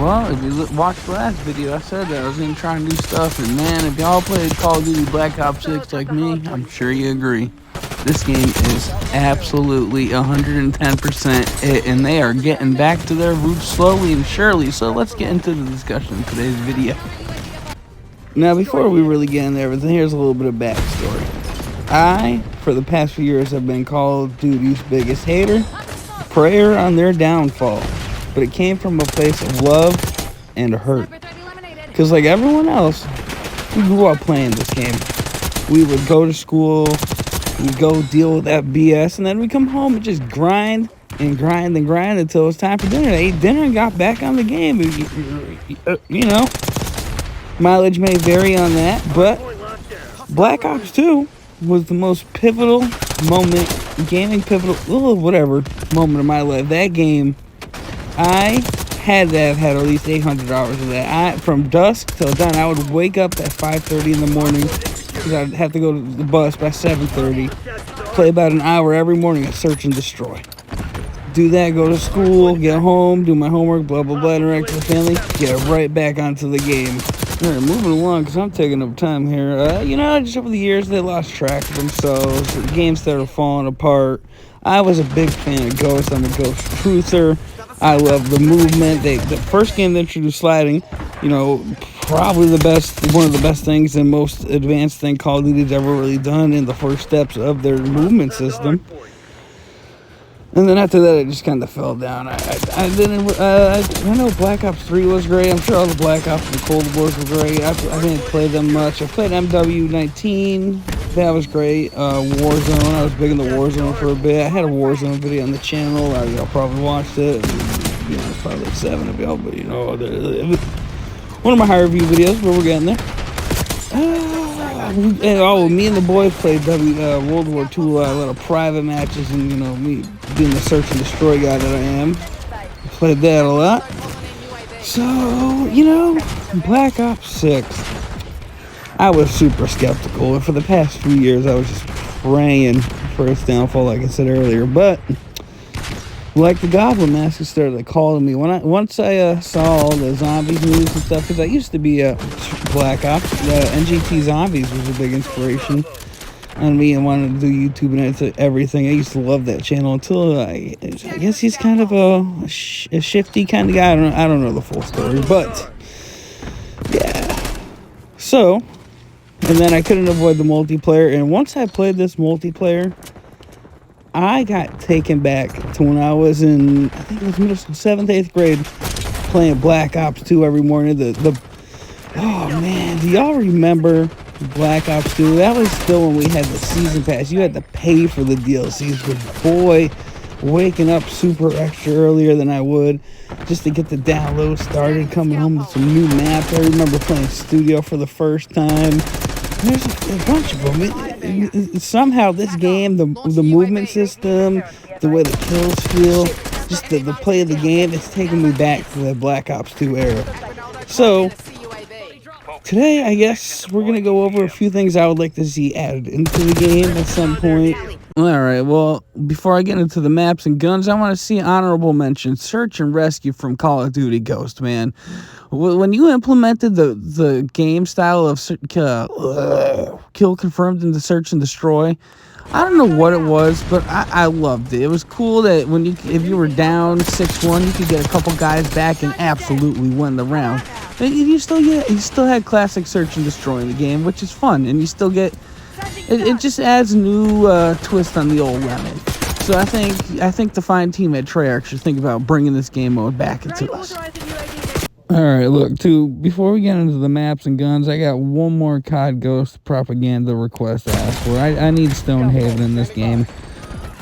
Well, if you watched the last video, I said that I was going to try new stuff. And man, if y'all played Call of Duty Black Ops 6 like me, I'm sure you agree. This game is absolutely 110% it, and they are getting back to their roots slowly and surely. So let's get into the discussion in today's video. Now, before we really get into everything, here's a little bit of backstory. I, for the past few years, have been Call of Duty's biggest hater, prayer on their downfall. But it came from a place of love and hurt. Because like everyone else, we grew up playing this game. We would go to school, we'd go deal with that BS, and then we'd come home and just grind and grind and grind until it was time for dinner. I ate dinner and got back on the game. You know, mileage may vary on that, but Black Ops 2 was the most pivotal moment, gaming pivotal, whatever moment of my life. That game, I had to have had at least 800 hours of that. From dusk till dawn, I would wake up at 5:30 in the morning because I'd have to go to the bus by 7:30. Play about an hour every morning of Search and Destroy. Do that, go to school, get home, do my homework, blah, blah, blah, interact with the family, get right back onto the game. All right, moving along because I'm taking up time here. Just over the years, they lost track of themselves. The game started falling apart. I was a big fan of Ghost. I'm a Ghost truther. I love the movement. The first game that introduced sliding, probably one of the best things and most advanced thing Call of Duty's ever really done in the first steps of their movement system. And then after that, it just kind of fell down. I know Black Ops 3 was great. I'm sure all the Black Ops and the Cold Wars were great. I didn't play them much. I played MW19. That was great. Warzone. I was big in the Warzone for a bit. I had a Warzone video on the channel. Y'all probably watched it. It's probably like 7 of y'all, but one of my higher view videos, but we're getting there. Me and the boys played World War II, a lot of private matches, and me being the Search and Destroy guy that I am, played that a lot. So, Black Ops 6, I was super skeptical, and for the past few years, I was just praying for its downfall, like I said earlier. But like the Goblin Master started calling me once I saw all the zombies news and stuff, because I used to be a Black Ops. NGT Zombies was a big inspiration on me and wanted to do YouTube and everything. I used to love that channel until I guess he's kind of a shifty kind of guy. I don't know the full story, but yeah. So, and then I couldn't avoid the multiplayer, and once I played this multiplayer, I got taken back to when I was in, I think it was middle school, 7th, 8th grade, playing Black Ops 2 every morning. Oh man, do y'all remember Black Ops 2? That was still when we had the season pass. You had to pay for the DLCs, but boy, waking up super extra earlier than I would just to get the download started, coming home with some new maps. I remember playing Studio for the first time. There's a bunch of them. Somehow this game, the movement system, the way the kills feel, just the play of the game, it's taking me back to the Black Ops 2 era. So, today, I guess, we're going to go over a few things I would like to see added into the game at some point. Alright, well, before I get into the maps and guns, I want to see honorable mention, Search and Rescue from Call of Duty Ghost, man. When you implemented the game style of kill confirmed into Search and Destroy, I don't know what it was, but I loved it. It was cool that if you were down 6-1, you could get a couple guys back and absolutely win the round. But you still had classic Search and Destroy in the game, which is fun, and you still get it just adds a new twist on the old lemon. So I think the fine team at Treyarch should think about bringing this game mode back into us. Alright, look, before we get into the maps and guns, I got one more COD Ghost propaganda request to ask for. I need Stonehaven in this game.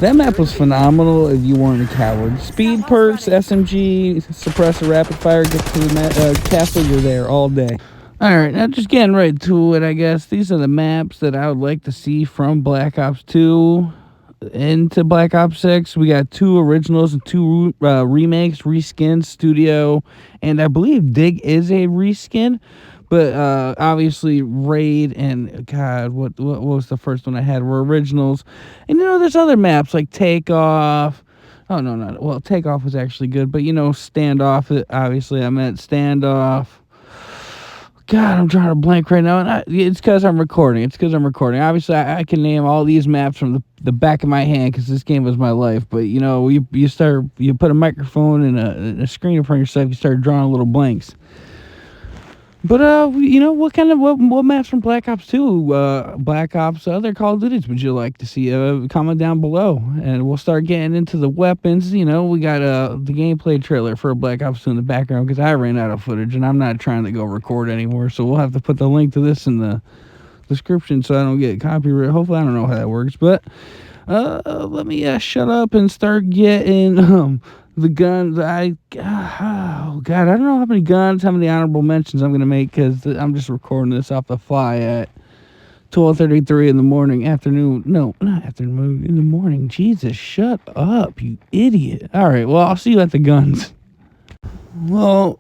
That map was phenomenal if you weren't a coward. Speed perks, SMG, suppressor, rapid fire, get to the castle, you're there all day. Alright, now just getting right to it, I guess. These are the maps that I would like to see from Black Ops 2 into Black Ops 6. We got 2 originals and 2 remakes, reskins, Studio, and I believe Dig is a reskin. But obviously Raid and, God, what was the first one I had were originals. And there's other maps like Takeoff, Oh, no, no. Well, Takeoff was actually good, but, Standoff, obviously, I meant Standoff. God, I'm trying to blank right now, and it's because I'm recording. Obviously, I can name all these maps from the back of my hand because this game was my life. But you put a microphone and a screen in front of yourself, you start drawing little blanks. But what maps from Black Ops 2, Black Ops, other Call of Duties would you like to see? Comment down below, and we'll start getting into the weapons. We got the gameplay trailer for Black Ops 2 in the background because I ran out of footage, and I'm not trying to go record anymore. So we'll have to put the link to this in the description so I don't get copyright. Hopefully, I don't know how that works, but let me shut up and start getting the guns. Oh God, I don't know how many guns, how many honorable mentions I'm gonna make because I'm just recording this off the fly at 12:33 in the morning. Afternoon, no, not afternoon, in the morning. Jesus, shut up, you idiot. All right, well, I'll see you at the guns. Well,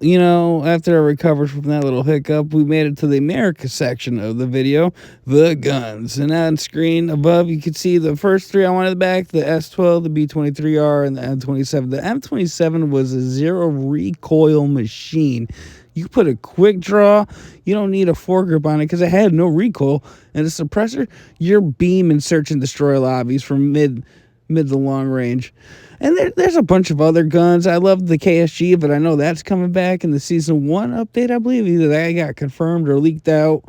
after I recovered from that little hiccup, we made it to the America section of the video, the guns. And on screen above, you can see the first three I wanted back, the S12, the B23R, and the M27. The M27 was a zero recoil machine. You put a quick draw, you don't need a foregrip on it because it had no recoil. And a suppressor, you're beaming search and destroy lobbies from mid to long range. And there's a bunch of other guns. I love the KSG, but I know that's coming back in the Season 1 update, I believe. Either that got confirmed or leaked out.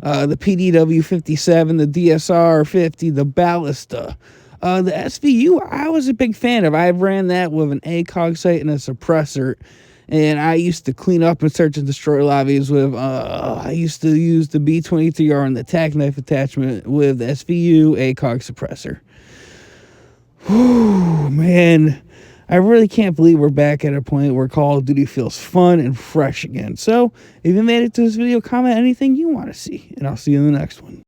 The PDW 57, the DSR 50, the Ballista. The SVU, I was a big fan of. I ran that with an ACOG sight and a suppressor. And I used to clean up and search and destroy lobbies with, I used to use the B23R and the tack knife attachment with the SVU ACOG suppressor. Whew, man, I really can't believe we're back at a point where Call of Duty feels fun and fresh again. So, if you made it to this video, comment anything you want to see, and I'll see you in the next one.